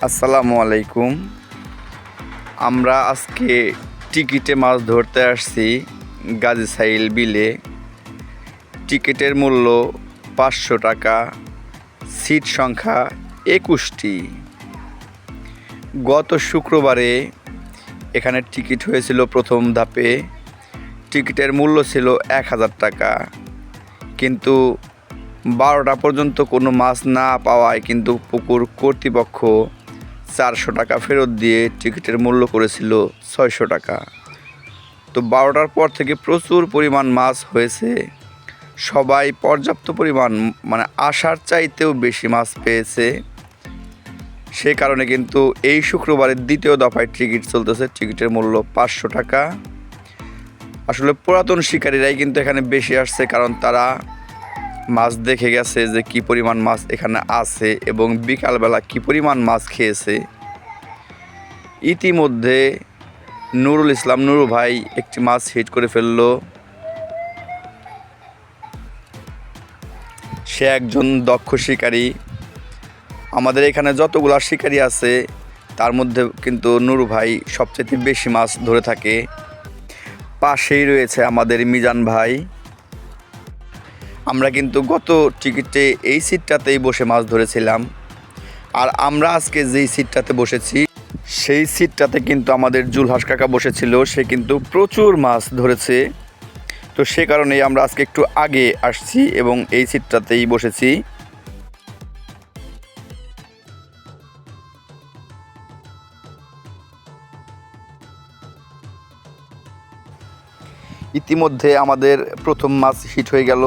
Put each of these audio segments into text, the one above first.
আসসালামু আলাইকুম। আমরা আজকে টিকিটে মাছ ধরতে আসছি গাজীসাইল বিলে। টিকিটের মূল্য 500 টাকা, সিট সংখ্যা 21টি। গত শুক্রবারে এখানে টিকিট হয়েছিল প্রথম ধাপে। টিকিটের মূল্য ছিল 1000 টাকা, কিন্তু 12টা পর্যন্ত কোনো মাছ না পাওয়ায় কিন্তু পুকুর কর্তৃপক্ষ 400 টাকা ফেরত দিয়ে টিকিটের মূল্য করেছিল 600 টাকা। তো 12টার পর থেকে প্রচুর পরিমাণ মাছ হয়েছে। সবাই পর্যাপ্ত পরিমাণ আশার চাইতেও বেশি মাছ পেয়েছে। সে কারণে কিন্তু এই শুক্রবারের দ্বিতীয় দফায় টিকিট চলতেছে। টিকিটের মূল্য 500 টাকা। আসলে পুরাতন শিকারীরাই কিন্তু এখানে বেশি আসছে, কারণ তারা মাছ দেখে গেছে যে কী পরিমাণ মাছ এখানে আছে এবং বিকালবেলা কী পরিমাণ মাছ খেয়েছে। ইতিমধ্যে নুরুল ইসলাম নুরু ভাই একটি মাছ হিট করে ফেলল। সে একজন দক্ষ শিকারী। আমাদের এখানে যতগুলো শিকারী আছে তার মধ্যে কিন্তু নুরু ভাই সবচেয়ে বেশি মাছ ধরে থাকে। পাশেই রয়েছে আমাদের মিজান ভাই। আমরা কিন্তু গত টিকিটে এই সিটটাতেই বসে মাছ ধরেছিলাম, আর আমরা আজকে যেই সিটটাতে বসেছি সেই সিটটাতে কিন্তু আমাদের জুলহাস কাকা বসেছিল। সে কিন্তু প্রচুর মাছ ধরেছে। তো সে কারণেই আমরা আজকে একটু আগে আসছি এবং এই সিটটাতেই বসেছি। ইতিমধ্যে আমাদের প্রথম মাছ হিট হয়ে গেল।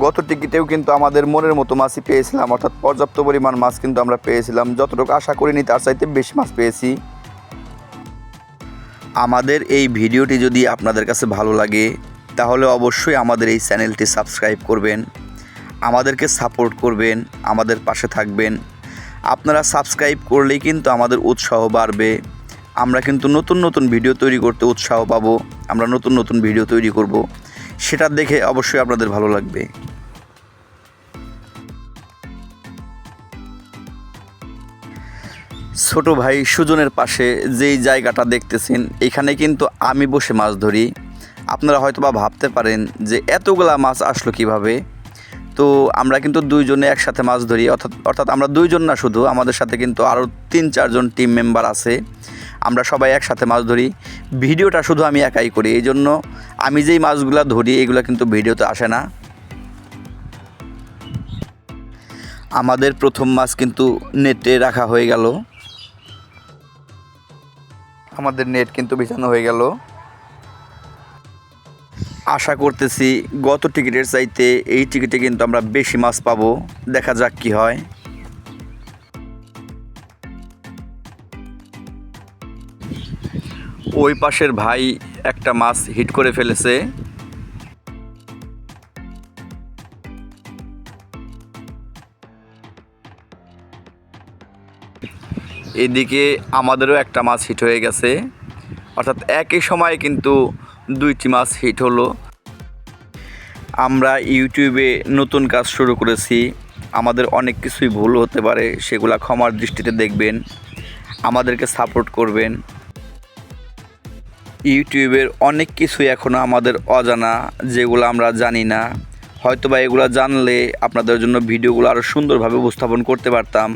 গত টিকিটেও কিন্তু আমাদের মনের মতো মাছই পেয়েছিলাম, অর্থাৎ পর্যাপ্ত পরিমাণ মাছ কিন্তু আমরা পেয়েছিলাম। যতটুকু আশা করিনি তার চাইতে বেশি মাছ পেয়েছি। আমাদের এই ভিডিওটি যদি আপনাদের কাছে ভালো লাগে তাহলে অবশ্যই আমাদের এই চ্যানেলটি সাবস্ক্রাইব করবেন, আমাদেরকে সাপোর্ট করবেন, আমাদের পাশে থাকবেন। আপনারা সাবস্ক্রাইব করলেই কিন্তু আমাদের উৎসাহ বাড়বে। আমরা কিন্তু নতুন নতুন ভিডিও তৈরি করতে উৎসাহ পাবো। আমরা নতুন নতুন ভিডিও তৈরি করব, সেটা দেখে অবশ্যই আপনাদের ভালো লাগবে। ছোট ভাই সুজনের পাশে যেই জায়গাটা দেখতেছেন, এখানে কিন্তু আমি বসে মাছ ধরি। আপনারা হয়তোবা ভাবতে পারেন যে এতগুলা মাছ আসলো কিভাবে। তো আমরা কিন্তু দুইজনে একসাথে মাছ ধরি, অর্থাৎ আমরা দুইজন না, শুধু আমাদের সাথে কিন্তু আরও 3-4 জন টিম মেম্বার আছে। আমরা সবাই একসাথে মাছ ধরি। ভিডিওটা শুধু আমি একাই করি, এই জন্য আমি যেই মাছগুলো ধরি এগুলো কিন্তু ভিডিওতে আসে না। আমাদের প্রথম মাছ কিন্তু নেটে রাখা হয়ে গেল। আমাদের নেট কিন্তু বিছানো হয়ে গেল। আশা করতেছি গত টিকিটের চাইতে এই টিকিটে কিন্তু আমরা বেশি মাছ পাবো। দেখা যাক কি হয়। ওই পাশের ভাই একটা মাছ হিট করে ফেলেছে। এদিকে আমাদেরও একটা মাছ হিট হয়ে গেছে, অর্থাৎ একই সময়ে কিন্তু 2টি মাছ হিট হলো। আমরা ইউটিউবে নতুন কাজ শুরু করেছি, আমাদের অনেক কিছুই ভুল হতে পারে, সেগুলা ক্ষমার দৃষ্টিতে দেখবেন, আমাদেরকে সাপোর্ট করবেন। ইউটিউবের অনেক কিছুই এখনও আমাদের অজানা, যেগুলো আমরা জানি না। হয়তোবা এগুলো জানলে আপনাদের জন্য ভিডিওগুলো আরও সুন্দরভাবে উপস্থাপন করতে পারতাম।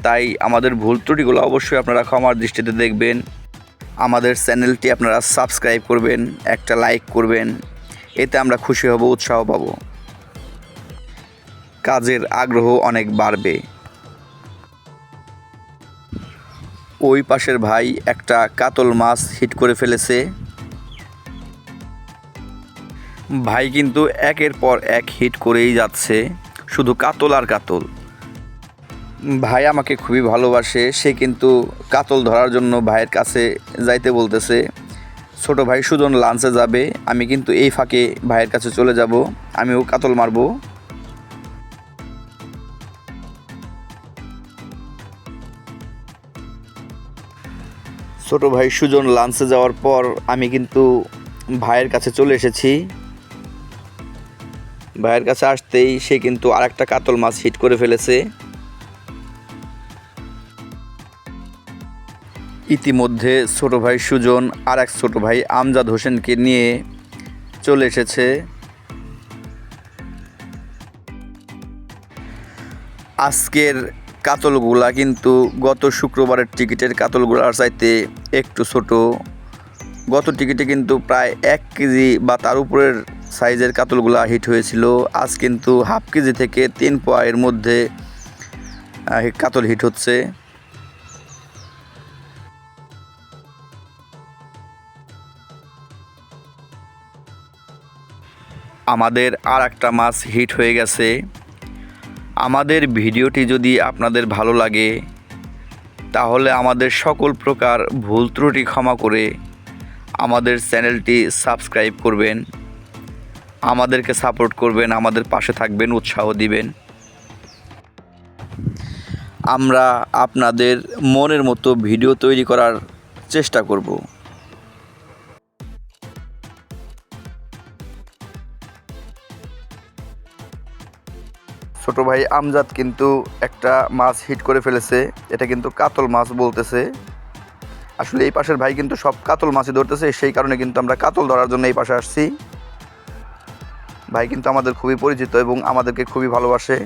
তাই আমাদের ভুল ত্রুটিগুলো অবশ্যই আপনারা ক্ষমার দৃষ্টিতে দেখবেন। আমাদের চ্যানেলটি আপনারা সাবস্ক্রাইব করবেন, একটা লাইক করবেন, এতে আমরা খুশি হব, উৎসাহ পাব, কাজের আগ্রহ অনেক বাড়বে। ওই পাশের ভাই একটা কাতল মাছ হিট করে ফেলেছে। ভাই কিন্তু একের পর এক হিট করেই যাচ্ছে, শুধু কাতল আর কাতল। ভাই আমাকে খুবই ভালোবাসে, সে কিন্তু কাতল ধরার জন্য ভাইয়ের কাছে যাইতে বলতেছে। ছোট ভাই সুজন লাঞ্চে যাবে, আমি কিন্তু এই ফাঁকে ভাইয়ের কাছে চলে যাব, আমিও কাতল মারব। ছোট ভাই সুজন লাঞ্চে যাওয়ার পর আমি কিন্তু ভাইয়ের কাছে চলে এসেছি। ভাইয়ের কাছে আসতেই সে কিন্তু আরেকটা কাতল মাছ হিট করে ফেলেছে। ইতিমধ্যে ছোট ভাই সুজন আর এক ছোট ভাই আমজাদ হোসেনকে নিয়ে চলে এসেছে। আজকের কাতলগুলা কিন্তু গত শুক্রবারের টিকিটের কাতলগুলার চাইতে একটু ছোট। গত টিকিটে কিন্তু প্রায় 1 কেজি বা তার উপরের সাইজের কাতলগুলা হিট হয়েছিল। আজ কিন্তু হাফ কেজি থেকে 3 পোয়া এর মধ্যে কাতল হিট হচ্ছে। আমাদের আর একটা মাছ হিট হয়ে গেছে। আমাদের ভিডিওটি যদি আপনাদের ভালো লাগে তাহলে আমাদের সকল প্রকার ভুল ত্রুটি ক্ষমা করে আমাদের চ্যানেলটি সাবস্ক্রাইব করবেন, আমাদেরকে সাপোর্ট করবেন, আমাদের পাশে থাকবেন, উৎসাহ দিবেন। আমরা আপনাদের মনের মতো ভিডিও তৈরি করার চেষ্টা করব। ছোট ভাই আমজাদ কিন্তু একটা মাছ হিট করে ফেলেছে। এটা কিন্তু কাতল মাছ বলতেছে। আসলে এই পাশের ভাই কিন্তু সব কাতল মাছই ধরতেছে, সেই কারণে কিন্তু আমরা কাতল ধরার জন্য এই পাশে আসছি। ভাই কিন্তু আমাদের খুবই পরিচিত এবং আমাদেরকে খুবই ভালোবাসে।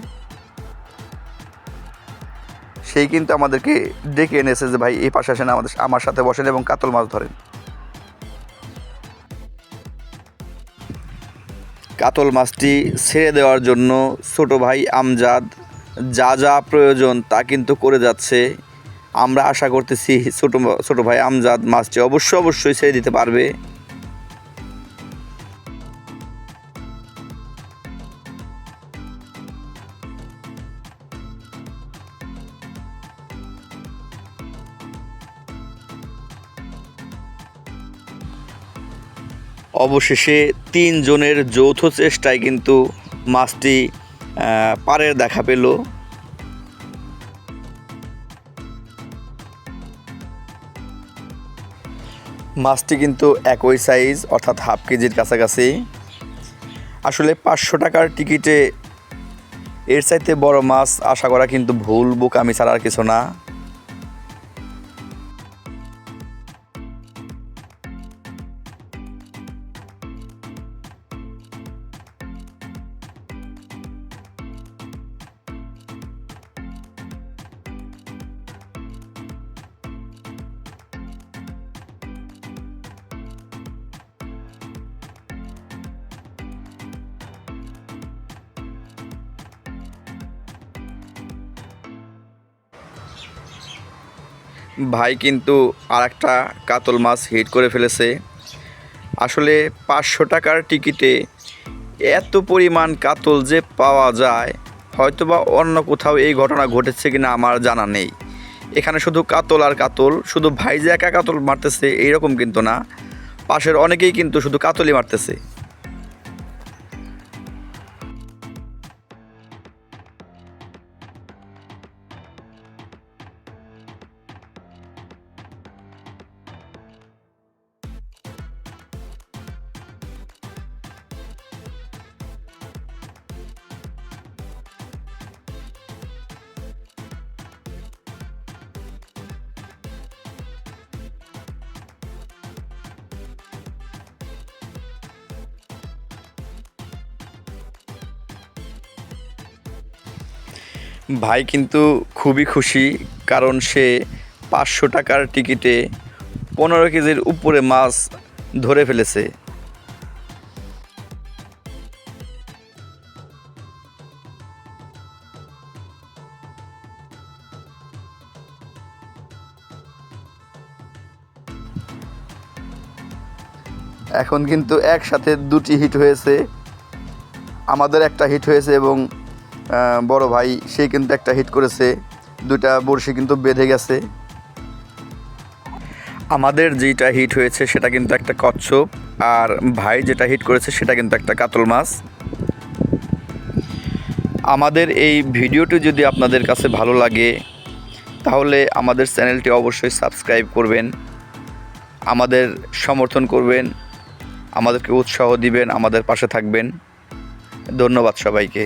সেই কিন্তু আমাদেরকে ডেকে এনেছে যে ভাই এই পাশে আসেন, আমার সাথে বসেন এবং কাতল মাছ ধরেন। কাতল মাছটি ছেড়ে দেওয়ার জন্য ছোট ভাই আমজাদ যা যা প্রয়োজন তা কিন্তু করে যাচ্ছে। আমরা আশা করতেছি ছোট ভাই আমজাদ মাছটি অবশ্যই ছেড়ে দিতে পারবে। অবশেষে 3 জনের যৌথ চেষ্টায় কিন্তু মাছটি পাড়ের দেখা পেল। মাছটি কিন্তু একই সাইজ, অর্থাৎ হাফ কেজির কাছাকাছি। আসলে 500 টাকার টিকিটে এর চাইতে বড় মাছ আশা করা কিন্তু ভুল, বোকামি ছাড়া আর কিছু না। ভাই কিন্তু আর একটা কাতল মাছ হিট করে ফেলেছে। আসলে 500 টাকার টিকিটে এত পরিমাণ কাতল যে পাওয়া যায়, হয়তোবা অন্য কোথাও এই ঘটনা ঘটেছে কিনা আমার জানা নেই। এখানে শুধু কাতল আর কাতল, শুধু ভাই যে একা কাতল মারতেছে এইরকম কিন্তু না, পাশের অনেকেই কিন্তু শুধু কাতলই মারতেছে। ভাই কিন্তু খুবই খুশি, কারণ সে 500 টাকার টিকিটে 15 কেজির উপরে মাছ ধরে ফেলেছে। এখন কিন্তু একসাথে 2টি হিট হয়েছে। আমাদের একটা হিট হয়েছে এবং বড় ভাই সে কিন্তু একটা হিট করেছে। 2টা বড়শি কিন্তু বেঁধে গেছে। আমাদের যেটা হিট হয়েছে সেটা কিন্তু একটা কচ্ছপ, আর ভাই যেটা হিট করেছে সেটা কিন্তু একটা কাতল মাছ। আমাদের এই ভিডিওটি যদি আপনাদের কাছে ভালো লাগে তাহলে আমাদের চ্যানেলটি অবশ্যই সাবস্ক্রাইব করবেন, আমাদের সমর্থন করবেন, আমাদেরকে উৎসাহ দিবেন, আমাদের পাশে থাকবেন। ধন্যবাদ সবাইকে।